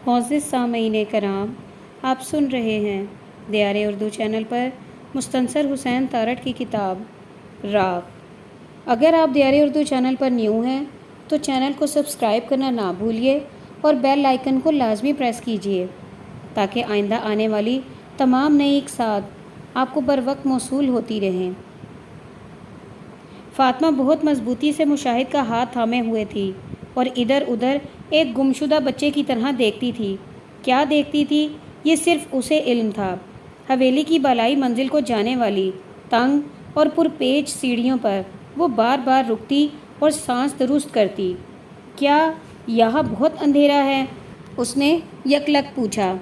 معزز سامعین کرام، آپ سن رہے ہیں دیار اردو چینل پر مستنصر حسین تارڑ کی کتاب راگ۔ اگر آپ دیار اردو چینل پر نیو ہیں تو چینل کو سبسکرائب کرنا نہ بھولیے اور بیل آئیکن کو لازمی پریس کیجیے تاکہ آئندہ آنے والی تمام نئی اقساط آپ کو بر وقت موصول ہوتی رہیں۔ فاطمہ بہت مضبوطی سے مشاہد کا ہاتھ تھامے ہوئے تھی اور ادھر ادھر ایک گمشدہ بچے کی طرح دیکھتی تھی۔ کیا دیکھتی تھی یہ صرف اسے علم تھا۔ حویلی کی بالائی منزل کو جانے والی تنگ اور پرپیچ سیڑھیوں پر وہ بار بار رکتی اور سانس درست کرتی۔ کیا یہاں بہت اندھیرا ہے؟ اس نے یکلک پوچھا۔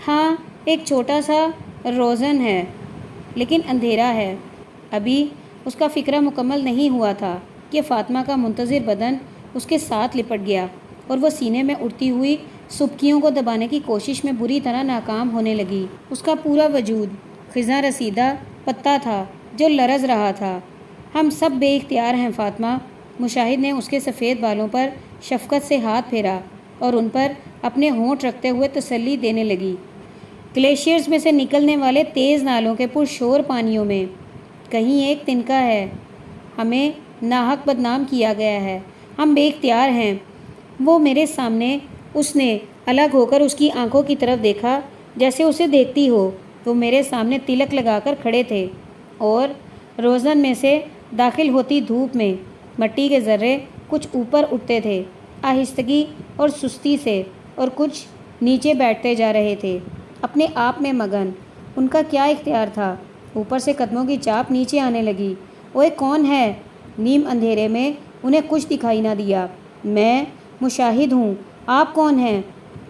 ہاں، ایک چھوٹا سا روزن ہے لیکن اندھیرا ہے۔ ابھی اس کا فکرہ مکمل نہیں ہوا تھا کہ فاطمہ کا منتظر بدن اس کے ساتھ لپٹ گیا اور وہ سینے میں اڑتی ہوئی سبکیوں کو دبانے کی کوشش میں بری طرح ناکام ہونے لگی۔ اس کا پورا وجود خزاں رسیدہ پتا تھا جو لرز رہا تھا۔ ہم سب بے اختیار ہیں فاطمہ۔ مشاہد نے اس کے سفید بالوں پر شفقت سے ہاتھ پھیرا اور ان پر اپنے ہونٹ رکھتے ہوئے تسلی دینے لگی۔ گلیشیئرز میں سے نکلنے والے تیز نالوں کے پرشور پانیوں میں کہیں ایک تنکا ہے۔ ہمیں ناحق بدنام کیا گیا ہے۔ ہم بے اختیار ہیں۔ وہ میرے سامنے، اس نے الگ ہو کر اس کی آنکھوں کی طرف دیکھا جیسے اسے دیکھتی ہو۔ وہ میرے سامنے تلک لگا کر کھڑے تھے اور روزن میں سے داخل ہوتی دھوپ میں مٹی کے ذرے کچھ اوپر اٹھتے تھے آہستگی اور سستی سے اور کچھ نیچے بیٹھتے جا رہے تھے اپنے آپ میں مگن۔ ان کا کیا اختیار تھا؟ اوپر سے قدموں کی چاپ نیچے آنے لگی۔ اوئے کون ہے؟ نیم اندھیرے میں انہیں کچھ دکھائی نہ دیا۔ میں مشاہد ہوں۔ آپ کون ہیں؟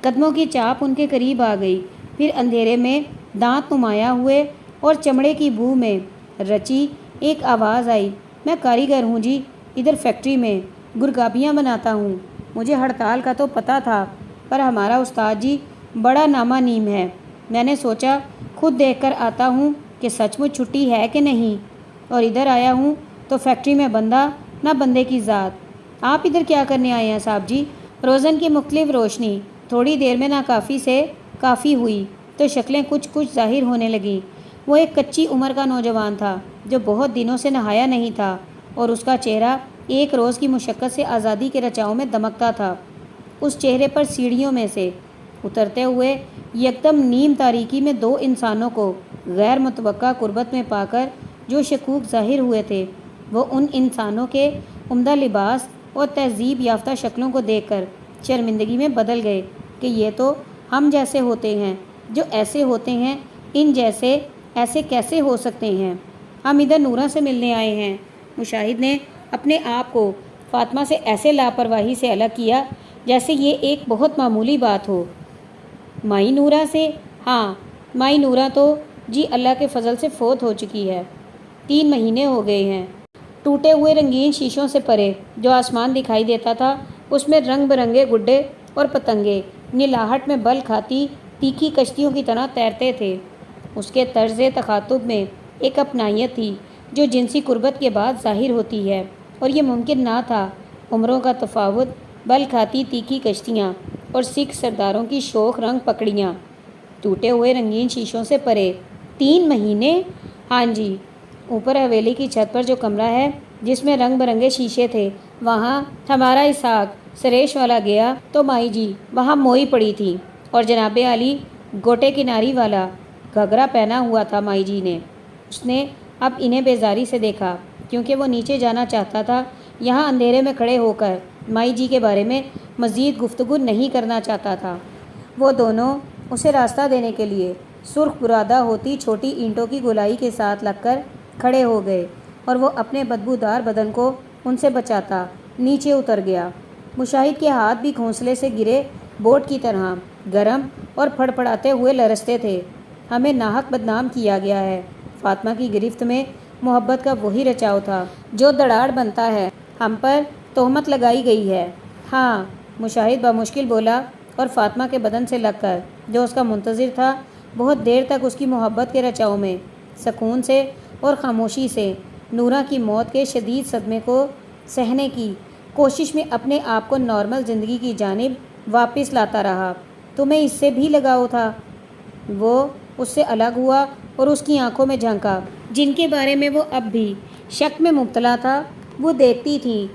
قدموں کی چاپ ان کے قریب آ گئی۔ پھر اندھیرے میں دانت نمایاں ہوئے اور چمڑے کی بو میں رچی ایک آواز آئی۔ میں کاریگر ہوں جی، ادھر فیکٹری میں گرگابیاں بناتا ہوں۔ مجھے ہڑتال کا تو پتہ تھا پر ہمارا استاد جی بڑا نامہ نیم ہے۔ میں نے سوچا خود دیکھ کر آتا ہوں کہ سچ مچ چھٹی ہے کہ نہیں، اور ادھر آیا ہوں تو فیکٹری میں بندہ نہ بندے کی ذات۔ آپ ادھر کیا کرنے آئے ہیں صاحب جی؟ روزن کی مختلف روشنی تھوڑی دیر میں ناکافی سے کافی ہوئی تو شکلیں کچھ ظاہر ہونے لگیں۔ وہ ایک کچی عمر کا نوجوان تھا جو بہت دنوں سے نہایا نہیں تھا اور اس کا چہرہ ایک روز کی مشقت سے آزادی کے رچاؤں میں دمکتا تھا۔ اس چہرے پر سیڑھیوں میں سے اترتے ہوئے یکدم نیم تاریکی میں دو انسانوں کو غیر متوقع قربت میں پا کر جو شکوک ظاہر ہوئے تھے وہ ان انسانوں کے عمدہ لباس اور تہذیب یافتہ شکلوں کو دیکھ کر شرمندگی میں بدل گئے کہ یہ تو ہم جیسے ہوتے ہیں جو ایسے ہوتے ہیں، ان جیسے ایسے کیسے ہو سکتے ہیں؟ ہم ادھر نورا سے ملنے آئے ہیں۔ مشاہد نے اپنے آپ کو فاطمہ سے ایسے لاپرواہی سے الگ کیا جیسے یہ ایک بہت معمولی بات ہو۔ مائی نورا سے؟ ہاں، مائی نورا تو جی اللہ کے فضل سے فوت ہو چکی ہے۔ 3 مہینے ہو گئے ہیں۔ ٹوٹے ہوئے رنگین شیشوں سے پرے جو آسمان دکھائی دیتا تھا اس میں رنگ برنگے گڈے اور پتنگے نیلاہٹ میں بل کھاتی تیکھی کشتیوں کی طرح تیرتے تھے۔ اس کے طرز تخاطب میں ایک اپنائیت تھی جو جنسی قربت کے بعد ظاہر ہوتی ہے، اور یہ ممکن نہ تھا۔ عمروں کا تفاوت، بل کھاتی تیکھی کشتیاں اور سکھ سرداروں کی شوخ رنگ پکڑیاں، ٹوٹے ہوئے رنگین شیشوں سے پرے 3 مہینے؟ ہاں جی، اوپر حویلی کی چھت پر جو کمرہ ہے جس میں رنگ برنگے شیشے تھے وہاں ہمارا اسحاق سریش والا گیا تو مائی جی وہاں موئی پڑی تھی اور جناب علی گوٹے کناری والا گھگرا پہنا ہوا تھا مائی جی نے۔ اس نے اب انہیں بیزاری سے دیکھا کیونکہ وہ نیچے جانا چاہتا تھا۔ یہاں اندھیرے میں کھڑے ہو کر مائی جی کے بارے میں مزید گفتگو نہیں کرنا چاہتا تھا۔ وہ دونوں اسے راستہ دینے کے لیے سرخ برادہ ہوتی چھوٹی اینٹوں کی گولائی کے ساتھ لگ کر کھڑے ہو گئے اور وہ اپنے بدبودار بدن کو ان سے بچاتا نیچے اتر گیا۔ مشاہد کے ہاتھ بھی گھونسلے سے گرے بوٹ کی طرح گرم اور پھڑ پھڑاتے ہوئے لرزتے تھے۔ ہمیں ناحق بدنام کیا گیا ہے۔ فاطمہ کی گرفت میں محبت کا وہی رچاؤ تھا جو دڑاڑ بنتا ہے۔ ہم پر تہمت لگائی گئی ہے۔ ہاں، مشاہد بمشکل بولا اور فاطمہ کے بدن سے لگ کر جو اس کا منتظر تھا بہت دیر تک اس کی محبت کے رچاؤ میں سکون سے اور خاموشی سے نورا کی موت کے شدید صدمے کو سہنے کی کوشش میں اپنے آپ کو نارمل زندگی کی جانب واپس لاتا رہا۔ تمہیں اس سے بھی لگاؤ تھا؟ وہ اس سے الگ ہوا اور اس کی آنکھوں میں جھانکا، جن کے بارے میں وہ اب بھی شک میں مبتلا تھا۔ وہ دیکھتی تھی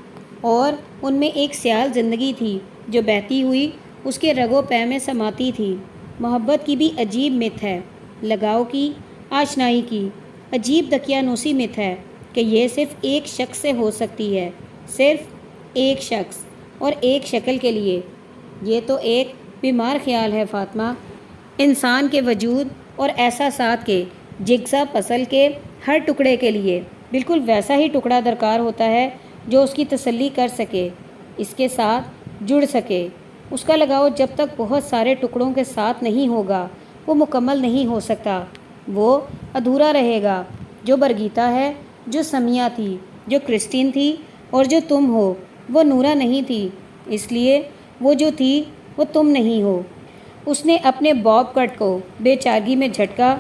اور ان میں ایک سیال زندگی تھی جو بہتی ہوئی اس کے رگ و پے میں سماتی تھی۔ محبت کی بھی عجیب مت ہے، لگاؤ کی، آشنائی کی عجیب دقیانوسی مت ہے کہ یہ صرف ایک شخص سے ہو سکتی ہے، صرف ایک شخص اور ایک شکل کے لیے۔ یہ تو ایک بیمار خیال ہے فاطمہ۔ انسان کے وجود اور احساسات کے جگسا پزل کے ہر ٹکڑے کے لیے بالکل ویسا ہی ٹکڑا درکار ہوتا ہے جو اس کی تسلی کر سکے، اس کے ساتھ جڑ سکے۔ اس کا لگاؤ جب تک بہت سارے ٹکڑوں کے ساتھ نہیں ہوگا وہ مکمل نہیں ہو سکتا، وہ ادھورا رہے گا۔ جو برگیتا ہے، جو سمیہ تھی، جو کرسٹین تھی اور جو تم ہو، وہ نورا نہیں تھی، اس لیے وہ جو تھی وہ تم نہیں ہو۔ اس نے اپنے باب کٹ کو بے چارگی میں جھٹکا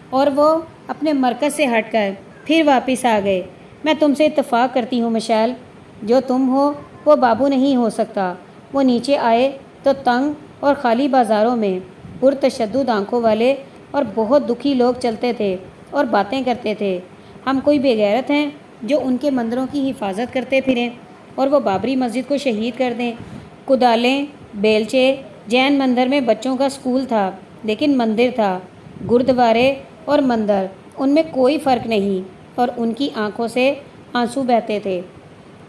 اور وہ اپنے مرکز سے ہٹ کر پھر واپس آ گئے۔ میں تم سے اتفاق کرتی ہوں مشیل، جو تم ہو وہ بابو نہیں ہو سکتا۔ وہ نیچے آئے تو تنگ اور خالی بازاروں میں پرتشدد آنکھوں والے اور بہت دکھی لوگ چلتے تھے اور باتیں کرتے تھے۔ ہم کوئی بے غیرت ہیں جو ان کے مندروں کی حفاظت کرتے پھریں اور وہ بابری مسجد کو شہید کر دیں؟ کدالیں، بیلچے، جین مندر میں بچوں کا اسکول تھا لیکن مندر تھا، گردوارے اور مندر، ان میں کوئی فرق نہیں، اور ان کی آنکھوں سے آنسو بہتے تھے۔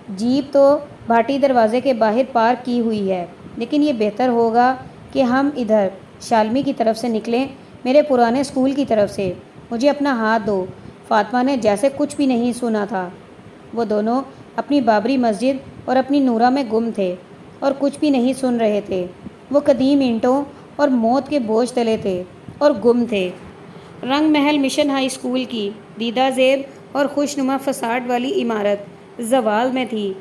جیپ تو بھاٹی دروازے کے باہر پارک کی ہوئی ہے، لیکن یہ بہتر ہوگا کہ ہم ادھر شالمی کی طرف سے نکلیں، میرے پرانے اسکول کی طرف سے۔ مجھے اپنا ہاتھ دو۔ فاطمہ نے جیسے کچھ بھی نہیں سنا تھا۔ وہ دونوں اپنی بابری مسجد اور اپنی نورا میں گم تھے اور کچھ بھی نہیں سن رہے تھے۔ وہ قدیم اینٹوں اور موت کے بوجھ تلے تھے اور گم تھے۔ رنگ محل مشن ہائی اسکول کی دیدہ زیب اور خوشنما فساد والی عمارت زوال میں تھی۔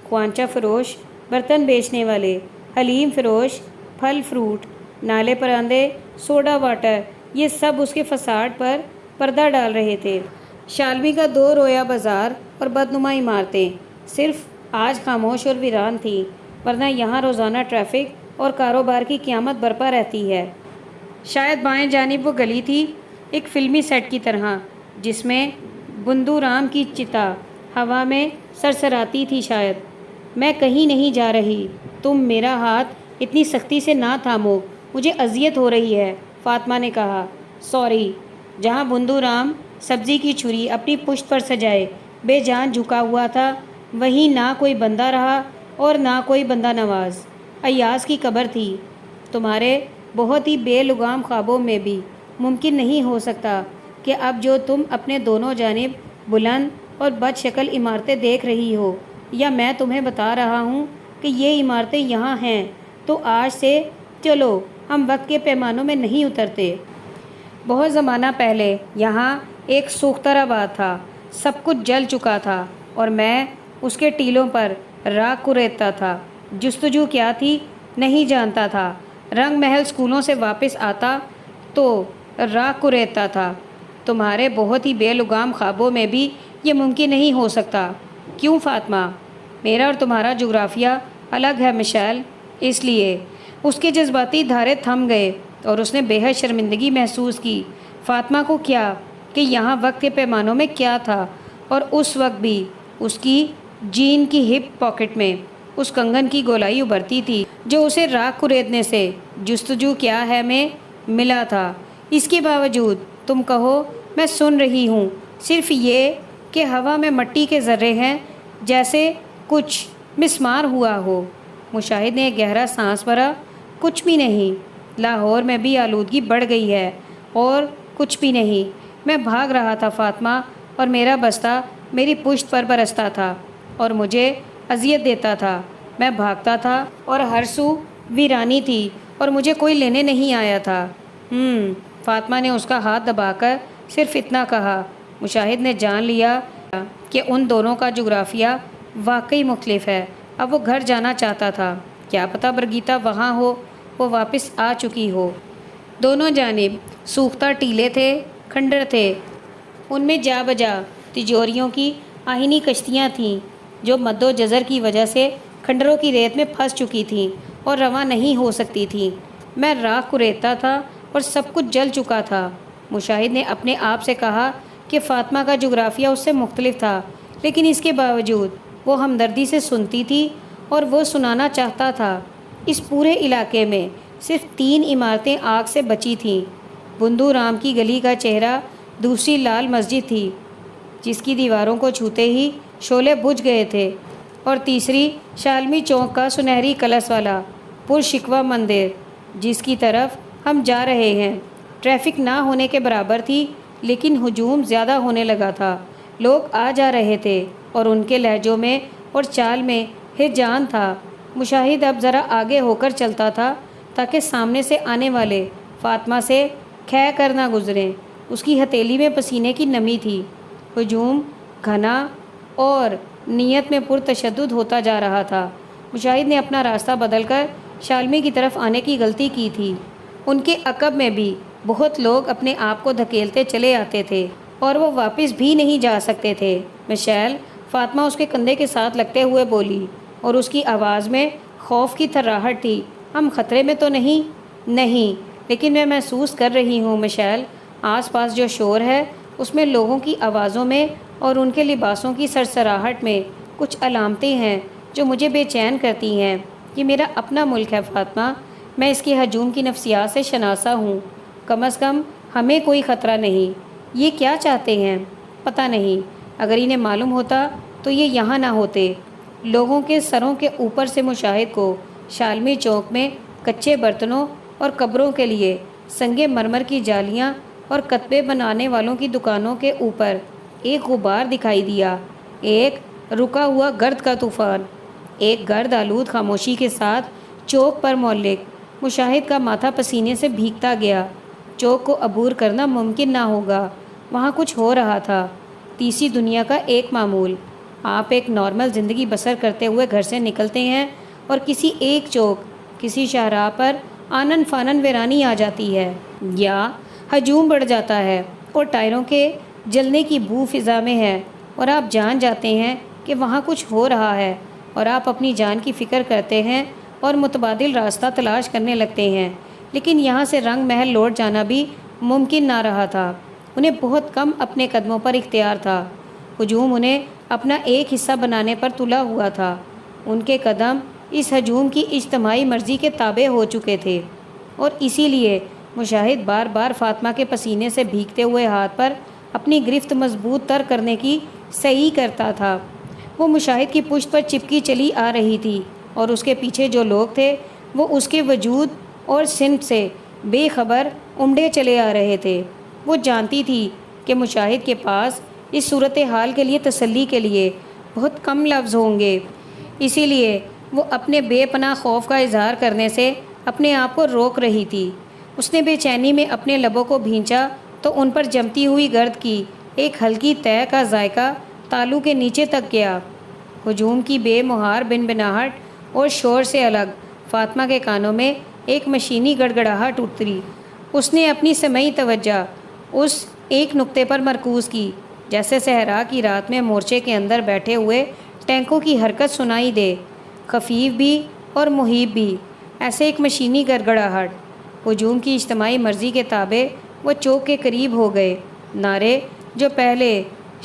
خوانچہ فروش، برتن بیچنے والے، حلیم فروش، پھل فروٹ، نالے پراندے، سوڈا واٹر، یہ سب اس کے فساد پر پردہ ڈال رہے تھے۔ شالمی کا دو رویا بازار اور بدنما عمارتیں صرف آج خاموش اور ویران تھیں، ورنہ یہاں روزانہ ٹریفک اور کاروبار کی قیامت برپا رہتی ہے۔ شاید بائیں جانب وہ گلی تھی، ایک فلمی سیٹ کی طرح، جس میں بندو رام کی چتا ہوا میں سرسراتی تھی۔ شاید میں کہیں نہیں جا رہی، تم میرا ہاتھ اتنی سختی سے نہ تھامو، مجھے اذیت ہو رہی ہے، فاطمہ نے کہا۔ سوری۔ جہاں بندو رام سبزی کی چھری اپنی پشت پر سجائے بے جان جھکا ہوا تھا، وہیں نہ کوئی بندہ رہا اور نہ کوئی بندہ نواز۔ ایاز کی قبر تھی۔ تمہارے بہت ہی بے لگام خوابوں میں بھی ممکن نہیں ہو سکتا کہ اب جو تم اپنے دونوں جانب بلند اور بد شکل عمارتیں دیکھ رہی ہو، یا میں تمہیں بتا رہا ہوں کہ یہ عمارتیں یہاں ہیں، تو آج سے چلو ہم وقت کے پیمانوں میں نہیں اترتے۔ بہت زمانہ پہلے یہاں ایک سوختر آباد تھا، سب کچھ جل چکا تھا اور میں اس کے ٹیلوں پر راکھ کریدتا تھا۔ جستجو کیا تھی نہیں جانتا تھا۔ رنگ محل اسکولوں سے واپس آتا تو راکھ کریدتا تھا۔ تمہارے بہت ہی بے لگام خوابوں میں بھی یہ ممکن نہیں ہو سکتا۔ کیوں فاطمہ؟ میرا اور تمہارا جغرافیہ الگ ہے مشیل، اس لیے۔ اس کے جذباتی دھارے تھم گئے اور اس نے بے حد شرمندگی محسوس کی۔ فاطمہ کو کیا کہ یہاں وقت کے پیمانوں میں کیا تھا، اور اس وقت بھی اس کی جین کی ہپ پاکٹ میں اس کنگن کی گولائی ابھرتی تھی جو اسے راکھ کریدنے سے جستجو کیا ہے میں ملا تھا۔ اس کے باوجود تم کہو میں سن رہی ہوں، صرف یہ کہ ہوا میں مٹی کے ذرے ہیں، جیسے کچھ مسمار ہوا ہو۔ مشاہد نے ایک گہرا سانس بھرا۔ کچھ بھی نہیں۔ لاہور میں بھی آلودگی بڑھ گئی ہے اور کچھ بھی نہیں۔ میں بھاگ رہا تھا فاطمہ، اور میرا بستہ میری پشت پر برستا تھا اور مجھے اذیت دیتا تھا۔ میں بھاگتا تھا اور ہر سو ویرانی تھی اور مجھے کوئی لینے نہیں آیا تھا۔ فاطمہ نے اس کا ہاتھ دبا کر صرف اتنا کہا۔ مشاہد نے جان لیا کہ ان دونوں کا جغرافیہ واقعی مختلف ہے۔ اب وہ گھر جانا چاہتا تھا۔ کیا پتہ برگیتا وہاں ہو، وہ واپس آ چکی ہو۔ دونوں جانب سوختہ ٹیلے تھے، کھنڈر تھے، ان میں جا بجا تجوریوں کی آہنی کشتیاں تھیں جو مد و جزر کی وجہ سے کھنڈروں کی ریت میں پھنس چکی تھیں اور رواں نہیں ہو سکتی تھیں۔ میں راکھ کریدتا تھا اور سب کچھ جل چکا تھا۔ مشاہد نے اپنے آپ سے کہا کہ فاطمہ کا جغرافیہ اس سے مختلف تھا، لیکن اس کے باوجود وہ ہمدردی سے سنتی تھی اور وہ سنانا چاہتا تھا۔ اس پورے علاقے میں صرف 3 عمارتیں آگ سے بچی تھیں۔ بندو رام کی گلی کا چہرہ دوسری لال مسجد تھی، جس کی دیواروں کو چھوتے ہی شعلے بجھ گئے تھے، اور تیسری شالمی چوک کا سنہری کلش والا پرشکوہ مندر، جس کی طرف ہم جا رہے ہیں۔ ٹریفک نہ ہونے کے برابر تھی، لیکن ہجوم زیادہ ہونے لگا تھا۔ لوگ آ جا رہے تھے اور ان کے لہجوں میں اور چال میں ہیجان تھا۔ مشاہد اب ذرا آگے ہو کر چلتا تھا تاکہ سامنے سے آنے والے فاطمہ سے کھہ کر نہ گزریں۔ اس کی ہتھیلی میں پسینے کی نمی تھی۔ ہجوم گھنا اور نیت میں پرتشدد ہوتا جا رہا تھا۔ مشاہد نے اپنا راستہ بدل کر شالمی کی طرف آنے کی غلطی کی تھی۔ ان کے عقب میں بھی بہت لوگ اپنے آپ کو دھکیلتے چلے آتے تھے اور وہ واپس بھی نہیں جا سکتے تھے۔ مشیل، فاطمہ اس کے کندھے کے ساتھ لگتے ہوئے بولی، اور اس کی آواز میں خوف کی تھراہٹ تھی۔ ہم خطرے میں تو نہیں؟ نہیں، لیکن میں محسوس کر رہی ہوں مشیل، آس پاس جو شور ہے اس میں لوگوں کی آوازوں میں اور ان کے لباسوں کی سرسراہٹ میں کچھ علامتیں ہیں جو مجھے بے چین کرتی ہیں۔ یہ میرا اپنا ملک ہے فاطمہ، میں اس کے ہجوم کی نفسیات سے شناسا ہوں۔ کم از کم ہمیں کوئی خطرہ نہیں۔ یہ کیا چاہتے ہیں؟ پتہ نہیں، اگر انہیں معلوم ہوتا تو یہ یہاں نہ ہوتے۔ لوگوں کے سروں کے اوپر سے مشاہد کو شالمی چوک میں کچے برتنوں اور قبروں کے لیے سنگ مرمر کی جالیاں اور کتبے بنانے والوں کی دکانوں کے اوپر ایک غبار دکھائی دیا، ایک رکا ہوا گرد کا طوفان، ایک گرد آلود خاموشی کے ساتھ چوک پر معلق۔ مشاہد کا ماتھا پسینے سے بھیگتا گیا۔ چوک کو عبور کرنا ممکن نہ ہوگا، وہاں کچھ ہو رہا تھا، تیسری دنیا کا ایک معمول۔ آپ ایک نارمل زندگی بسر کرتے ہوئے گھر سے نکلتے ہیں اور کسی ایک چوک، کسی شاہراہ پر آنن فانن ویرانی آ جاتی ہے، یا ہجوم بڑھ جاتا ہے اور ٹائروں کے جلنے کی بو فضا میں ہے، اور آپ جان جاتے ہیں کہ وہاں کچھ ہو رہا ہے، اور آپ اپنی جان کی فکر کرتے ہیں اور متبادل راستہ تلاش کرنے لگتے ہیں۔ لیکن یہاں سے رنگ محل لوٹ جانا بھی ممکن نہ رہا تھا۔ انہیں بہت کم اپنے قدموں پر اختیار تھا۔ ہجوم انہیں اپنا ایک حصہ بنانے پر تلا ہوا تھا۔ ان کے قدم اس ہجوم کی اجتماعی مرضی کے تابع ہو چکے تھے، اور اسی لیے مشاہد بار بار فاطمہ کے پسینے سے بھیگتے ہوئے ہاتھ پر اپنی گرفت مضبوط تر کرنے کی صحیح کرتا تھا۔ وہ مشاہد کی پشت پر چپکی چلی آ رہی تھی، اور اس کے پیچھے جو لوگ تھے وہ اس کے وجود اور سمت سے بے خبر امڑے چلے آ رہے تھے۔ وہ جانتی تھی کہ مشاہد کے پاس اس صورتحال کے لیے تسلی کے لیے بہت کم لفظ ہوں گے، اسی لیے وہ اپنے بے پناہ خوف کا اظہار کرنے سے اپنے آپ کو روک رہی تھی۔ اس نے بے چینی میں اپنے لبوں کو بھینچا تو ان پر جمتی ہوئی گرد کی ایک ہلکی طے کا ذائقہ تالو کے نیچے تک گیا۔ ہجوم کی بے مہار بنبناہٹ اور شور سے الگ فاطمہ کے کانوں میں ایک مشینی گڑگڑاہٹ اتری۔ اس نے اپنی سمعی توجہ اس ایک نقطے پر مرکوز کی، جیسے صحرا کی رات میں مورچے کے اندر بیٹھے ہوئے ٹینکوں کی حرکت سنائی دے، خفیف بھی اور مہیب بھی، ایسے ایک مشینی گڑگڑاہٹ۔ ہجوم کی اجتماعی مرضی کے تابع وہ چوک کے قریب ہو گئے۔ نعرے جو پہلے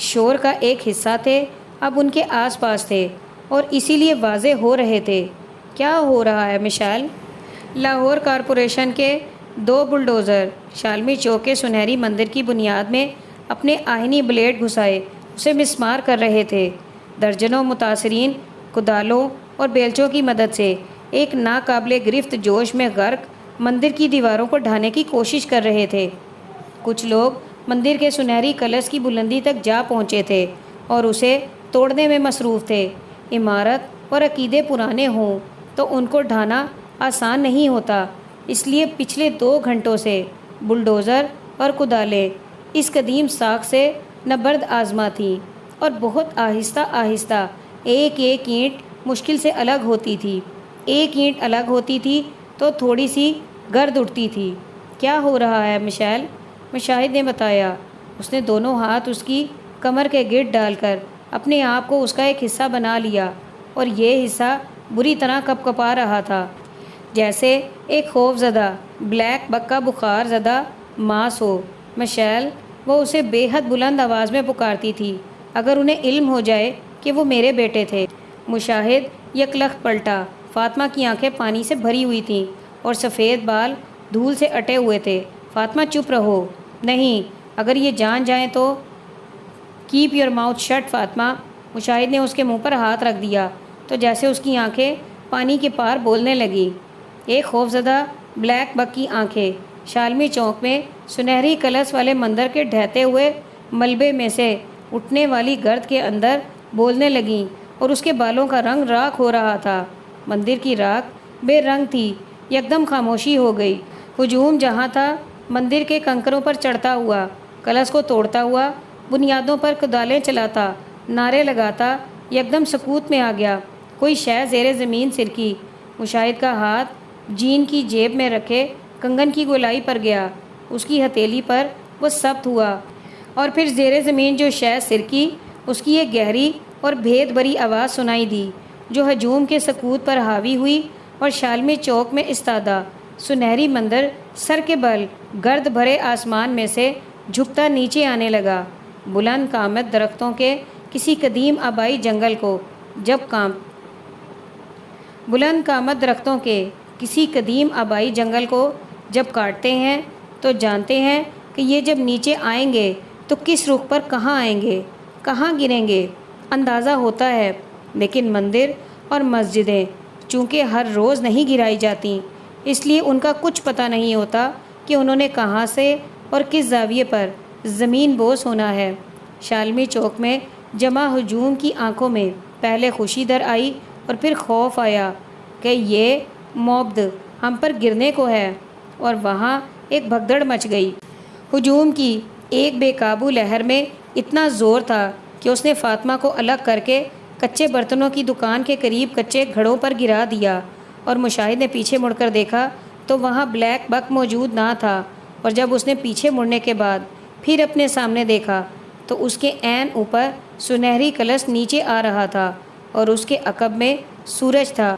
شور کا ایک حصہ تھے اب ان کے آس پاس تھے، اور اسی لیے واضح ہو رہے تھے۔ کیا ہو رہا ہے مشعل؟ لاہور کارپوریشن کے 2 بلڈوزر شالمی چوک کے سنہری مندر کی بنیاد میں اپنے آہنی بلیڈ گھسائے اسے مسمار کر رہے تھے۔ درجنوں متاثرین کدالوں اور بیلچوں کی مدد سے ایک ناقابل گرفت جوش میں غرق مندر کی دیواروں کو ڈھانے کی کوشش کر رہے تھے۔ کچھ لوگ مندر کے سنہری کلش کی بلندی تک جا پہنچے تھے اور اسے توڑنے میں مصروف تھے۔ عمارت اور عقیدے پرانے ہوں تو ان کو ڈھانا آسان نہیں ہوتا، اس لیے پچھلے 2 گھنٹوں سے بلڈوزر اور کدالیں اس قدیم ساکھ سے نبرد آزما تھیں، اور بہت آہستہ آہستہ ایک ایک اینٹ مشکل سے الگ ہوتی تھی۔ ایک اینٹ الگ ہوتی تھی تو تھوڑی سی گرد اٹھتی تھی۔ کیا ہو رہا ہے مشعل؟ مشاہد نے بتایا۔ اس نے دونوں ہاتھ اس کی کمر کے گرد ڈال کر اپنے آپ کو اس کا ایک حصہ بنا لیا، اور یہ حصہ بری طرح کپکپا رہا تھا۔ جیسے ایک خوف زدہ بلیک بک کا بخار زدہ ماس ہو۔ مشیل، وہ اسے بے حد بلند آواز میں پکارتی تھی، اگر انہیں علم ہو جائے کہ وہ میرے بیٹے تھے۔ مشاہد یکلخت پلٹا۔ فاطمہ کی آنکھیں پانی سے بھری ہوئی تھیں اور سفید بال دھول سے اٹے ہوئے تھے۔ فاطمہ چپ رہو۔ نہیں، اگر یہ جان جائیں تو۔ Keep your mouth shut Fatima. Mushahid نے اس کے منہ پر ہاتھ رکھ دیا تو جیسے اس کی آنکھیں پانی کے پار بولنے لگیں۔ ایک خوفزدہ بلیک بک کی آنکھیں شالمی چوک میں سنہری کلش والے مندر کے ڈھہتے ہوئے ملبے میں سے اٹھنے والی گرد کے اندر بولنے لگیں اور اس کے بالوں کا رنگ راکھ ہو رہا تھا۔ مندر کی راکھ بے رنگ تھی۔ یکدم خاموشی ہو گئی۔ ہجوم جہاں تھا مندر کے کنکروں پر چڑھتا ہوا، کلش کو توڑتا ہوا، بنیادوں پر کدالیں چلاتا، نعرے لگاتا، یکدم سکوت میں آ گیا۔ کوئی شے زیر زمین سرکی۔ مشاہد کا ہاتھ جین کی جیب میں رکھے کنگن کی گولائی پر گیا۔ اس کی ہتھیلی پر وہ سخت ہوا اور پھر زیر زمین جو شے سرکی، اس کی ایک گہری اور بھید بری آواز سنائی دی جو ہجوم کے سکوت پر حاوی ہوئی اور شالمی چوک میں استادہ سنہری مندر سر کے بل گرد بھرے آسمان میں سے جھکتا نیچے آنے لگا۔ بلند قامت درختوں کے کسی قدیم آبائی جنگل کو جب کاٹتے ہیں تو جانتے ہیں کہ یہ جب نیچے آئیں گے تو کس رخ پر کہاں آئیں گے، کہاں گریں گے، اندازہ ہوتا ہے۔ لیکن مندر اور مسجدیں چونکہ ہر روز نہیں گرائی جاتی، اس لیے ان کا کچھ پتہ نہیں ہوتا کہ انہوں نے کہاں سے اور کس زاویے پر زمین بوس ہونا ہے۔ شالمی چوک میں جمع ہجوم کی آنکھوں میں پہلے خوشی در آئی اور پھر خوف آیا کہ یہ موبد ہم پر گرنے کو ہے، اور وہاں ایک بھگدڑ مچ گئی۔ ہجوم کی ایک بے قابو لہر میں اتنا زور تھا کہ اس نے فاطمہ کو الگ کر کے کچے برتنوں کی دکان کے قریب کچے گھڑوں پر گرا دیا، اور مشاہد نے پیچھے مڑ کر دیکھا تو وہاں بلیک بک موجود نہ تھا، اور جب اس نے پیچھے مڑنے کے بعد پھر اپنے سامنے دیکھا تو اس کے عین اوپر سنہری کلش نیچے آ رہا تھا اور اس کے عقب میں سورج تھا،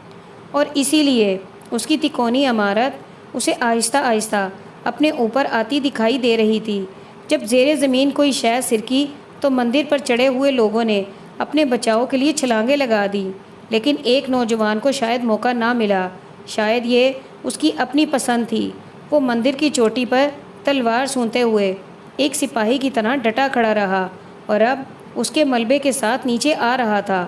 اور اسی لیے اس کی تکونی عمارت اسے آہستہ آہستہ اپنے اوپر آتی دکھائی دے رہی تھی۔ جب زیر زمین کوئی شے سرکی تو مندر پر چڑھے ہوئے لوگوں نے اپنے بچاؤ کے لیے چھلانگیں لگا دی، لیکن ایک نوجوان کو شاید موقع نہ ملا، شاید یہ اس کی اپنی پسند تھی۔ وہ مندر کی چوٹی پر تلوار سونتے ہوئے ایک سپاہی کی طرح ڈٹا کھڑا رہا، اور اب اس کے ملبے کے ساتھ نیچے آ رہا تھا،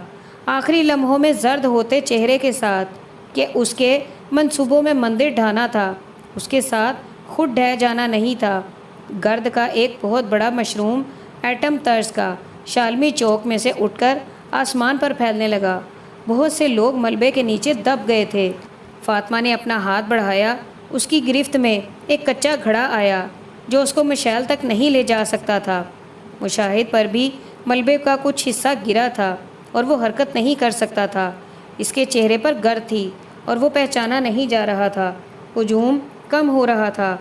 آخری لمحوں میں زرد ہوتے چہرے کے ساتھ کہ اس کے منصوبوں میں مندر ڈھانا تھا، اس کے ساتھ خود ڈھہ جانا نہیں تھا۔ گرد کا ایک بہت بڑا مشروم ایٹم طرز کا شالمی چوک میں سے اٹھ کر آسمان پر پھیلنے لگا۔ بہت سے لوگ ملبے کے نیچے دب گئے تھے۔ فاطمہ نے اپنا ہاتھ بڑھایا، اس کی گرفت میں ایک کچا گھڑا آیا جو اس کو مشعل تک نہیں لے جا سکتا تھا۔ مشاہد پر بھی ملبے کا کچھ حصہ گرا تھا اور وہ حرکت نہیں کر سکتا تھا۔ اس کے چہرے پر گرد تھی اور وہ پہچانا نہیں جا رہا تھا۔ ہجوم کم ہو رہا تھا۔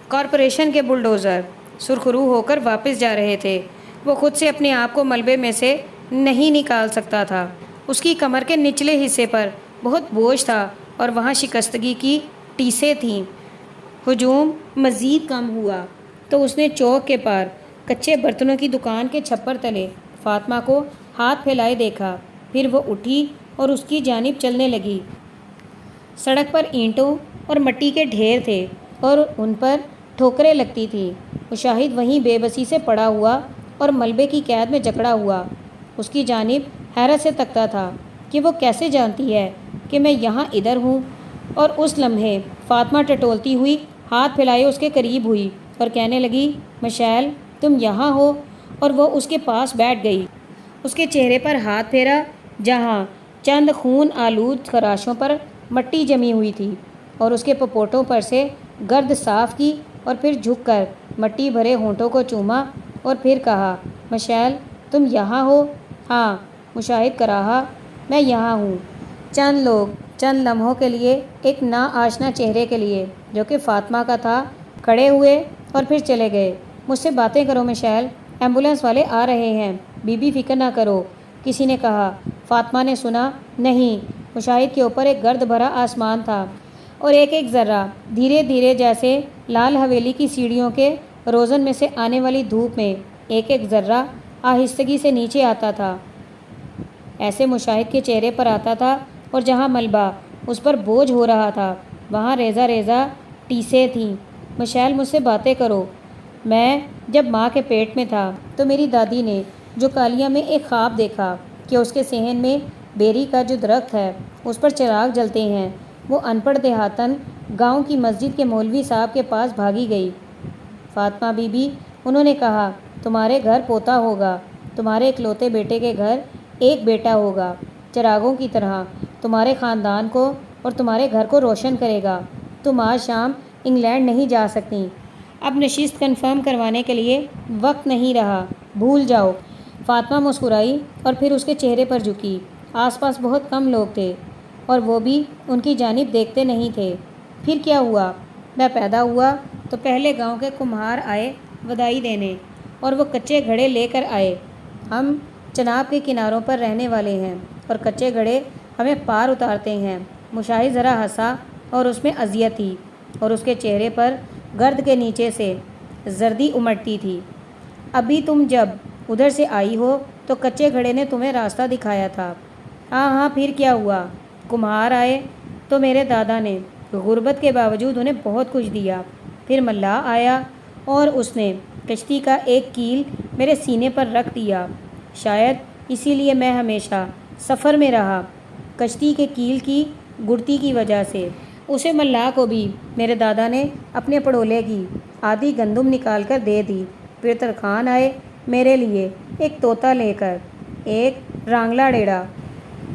کارپوریشن کے بلڈوزر سرخرو ہو کر واپس جا رہے تھے۔ وہ خود سے اپنے آپ کو ملبے میں سے نہیں نکال سکتا تھا۔ اس کی کمر کے نچلے حصے پر بہت بوجھ تھا اور وہاں شکستگی کی ٹیسیں تھیں۔ ہجوم مزید کم ہوا تو اس نے چوک کے پار کچے برتنوں کی دکان کے چھپر تلے فاطمہ کو ہاتھ پھیلائے دیکھا۔ پھر وہ اٹھی اور اس کی جانب چلنے لگی۔ سڑک پر اینٹوں اور مٹی کے ڈھیر تھے اور ان پر ٹھوکریں لگتی تھیں۔ مشاہد وہیں بے بسی سے پڑا ہوا اور ملبے کی قید میں جکڑا ہوا اس کی جانب حیرت سے تکتا تھا کہ وہ کیسے جانتی ہے کہ میں یہاں ادھر ہوں۔ اور اس لمحے فاطمہ ٹٹولتی ہوئی ہاتھ پھیلائے اس کے قریب ہوئی اور کہنے لگی، مشعل تم یہاں ہو، اور وہ اس کے پاس بیٹھ گئی۔ اس کے چہرے پر ہاتھ پھیرا جہاں چند خون آلود خراشوں پر مٹی جمی ہوئی تھی، اور اس کے پپوٹوں پر سے گرد صاف کی، اور پھر جھک کر مٹی بھرے ہونٹوں کو چوما اور پھر کہا، مشعل تم یہاں ہو؟ ہاں، مشاہد کر رہا، میں یہاں ہوں۔ چند لوگ چند لمحوں کے لیے ایک نا آشنا چہرے کے لیے جو کہ فاطمہ کا تھا کھڑے ہوئے اور پھر چلے گئے۔ مجھ سے باتیں کرو مشعل، ایمبولینس والے آ رہے ہیں۔ بی بی فکر نہ کرو، کسی نے کہا۔ فاطمہ نے سنا نہیں۔ مشاہد کے اوپر ایک گرد بھرا آسمان تھا۔ اور ایک ایک ذرہ دھیرے دھیرے جیسے لال حویلی کی سیڑھیوں کے روزن میں سے آنے والی دھوپ میں ایک ایک ذرہ آہستگی سے نیچے آتا تھا، ایسے مشاہد کے چہرے پر آتا تھا، اور جہاں ملبہ اس پر بوجھ ہو رہا تھا وہاں ریزہ ریزہ ٹیسیں تھیں۔ مشعل مجھ سے باتیں کرو۔ میں جب ماں کے پیٹ میں تھا تو میری دادی نے جو کالیہ میں ایک خواب دیکھا کہ اس کے صحن میں بیری کا جو درخت ہے اس پر چراغ جلتے ہیں، وہ ان پڑھ دیہاتن گاؤں کی مسجد کے مولوی صاحب کے پاس بھاگی گئی۔ فاطمہ بی بی، انہوں نے کہا تمہارے گھر پوتا ہوگا، تمہارے اکلوتے بیٹے کے گھر ایک بیٹا ہوگا، چراغوں کی طرح تمہارے خاندان کو اور تمہارے گھر کو روشن کرے گا۔ تم آج شام انگلینڈ نہیں جا سکتی، اب نشست کنفرم کروانے کے لیے وقت نہیں رہا، بھول جاؤ۔ فاطمہ مسکرائی اور پھر اس کے چہرے پر جھکی۔ آس پاس بہت کم لوگ تھے اور وہ بھی ان کی جانب دیکھتے نہیں تھے۔ پھر کیا ہوا؟ میں پیدا ہوا تو پہلے گاؤں کے کمہار آئے وداعی دینے، اور وہ کچے گھڑے لے کر آئے۔ ہم چناب کے کناروں پر رہنے والے ہیں اور کچے گھڑے ہمیں پار اتارتے ہیں۔ مشاہد ذرا ہنسا اور اس میں اذیت تھی اور اس کے چہرے پر گرد کے نیچے سے زردی امٹتی تھی۔ ابھی تم جب ادھر سے آئی ہو تو کچے گھڑے نے تمہیں راستہ دکھایا تھا۔ ہاں ہاں، پھر کیا ہوا؟ کمہار آئے تو میرے دادا نے غربت کے باوجود انہیں بہت کچھ دیا۔ پھر ملاح آیا اور اس نے کشتی کا ایک کیل میرے سینے پر رکھ دیا، شاید اسی لیے میں ہمیشہ سفر میں رہا، کشتی کے کیل کی گڑتی کی وجہ سے۔ اسے ملاح کو بھی میرے دادا نے اپنے پڑولے کی آدھی گندم نکال کر دے دی۔ پھر ترخان آئے میرے لیے ایک طوطا لے کر، ایک رانگلا ڈیڑا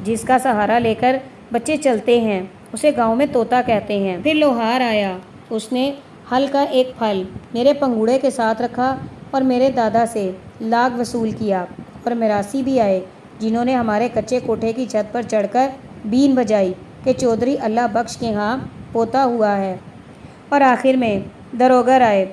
جس کا سہارا لے کر بچے چلتے ہیں، اسے گاؤں میں طوطا کہتے ہیں۔ پھر لوہار آیا، اس نے ہل کا ایک پھل میرے پنگوڑے کے ساتھ رکھا اور میرے دادا سے لاگ وصول کیا۔ اور میراثی بھی آئے جنہوں نے ہمارے کچے کوٹھے کی چھت پر چڑھ کر بین بجائی کہ چودھری اللہ بخش کے ہاں پوتا ہوا ہے۔ اور آخر میں دروگر آئے،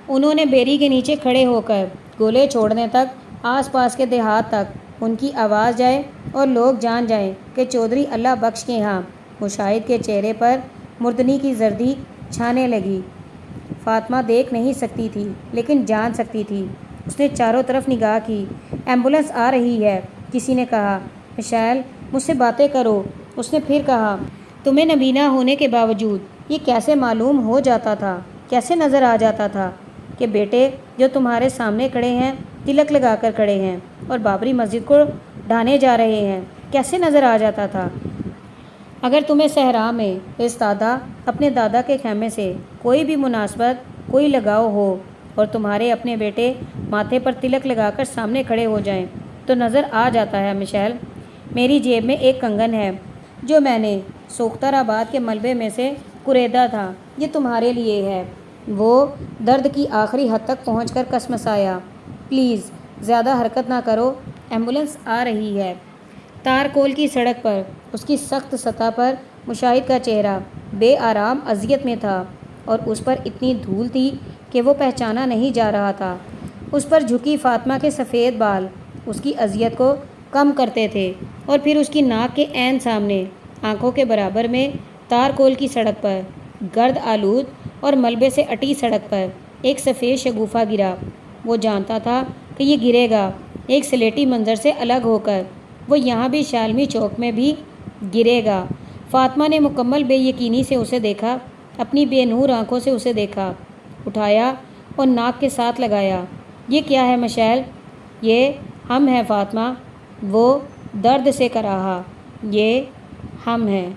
انہوں نے بیری کے نیچے کھڑے ہو کر گولے چھوڑنے تک آس پاس کے دیہات تک ان کی آواز جائے اور لوگ جان جائیں کہ چودھری اللہ بخش کے ہاں۔ مشاہد کے چہرے پر مردنی کی زردی چھانے لگی۔ فاطمہ دیکھ نہیں سکتی تھی لیکن جان سکتی تھی۔ اس نے چاروں طرف نگاہ کی۔ ایمبولینس آ رہی ہے، کسی نے کہا۔ مشعل، مجھ سے باتیں کرو۔ اس نے پھر کہا تمہیں نبینا ہونے کے باوجود یہ کیسے معلوم ہو جاتا تھا، کیسے نظر آ جاتا تھا کہ بیٹے جو تمہارے سامنے کھڑے ہیں تلک لگا کر کھڑے ہیں اور بابری مسجد کو ڈھانے جا رہے ہیں، کیسے نظر آ جاتا تھا؟ اگر تمہیں صحرا میں استادہ اپنے دادا کے خیمے سے کوئی بھی مناسبت، کوئی لگاؤ ہو اور تمہارے اپنے بیٹے ماتھے پر تلک لگا کر سامنے کھڑے ہو جائیں تو نظر آ جاتا ہے۔ مشعل، میری جیب میں ایک کنگن ہے جو میں نے سوختر آباد کے ملبے میں سے کریدا تھا، یہ تمہارے لیے ہے۔ وہ درد کی آخری حد تک پہنچ کر کسمسایا۔ پلیز زیادہ حرکت نہ کرو، ایمبولینس آ رہی ہے۔ تارکول کی سڑک پر اس کی سخت سطح پر مشاہد کا چہرہ بے آرام اذیت میں تھا اور اس پر اتنی دھول تھی کہ وہ پہچانا نہیں جا رہا تھا۔ اس پر جھکی فاطمہ کے سفید بال اس کی اذیت کو کم کرتے تھے، اور پھر اس کی ناک کے عین سامنے آنکھوں کے برابر میں تارکول کی سڑک پر گرد آلود اور ملبے سے اٹی سڑک پر ایک سفید شگوفہ گرا۔ وہ جانتا تھا کہ یہ گرے گا، ایک سلیٹی منظر سے الگ ہو کر۔ وہ یہاں بھی شالمی چوک میں بھی گرے گا۔ فاطمہ نے مکمل بے یقینی سے اسے دیکھا، اپنی بے نور آنکھوں سے اسے دیکھا، اٹھایا اور ناک کے ساتھ لگایا۔ یہ کیا ہے مشعل؟ یہ ہم ہیں فاطمہ، وہ درد سے کراہا، یہ ہم ہیں۔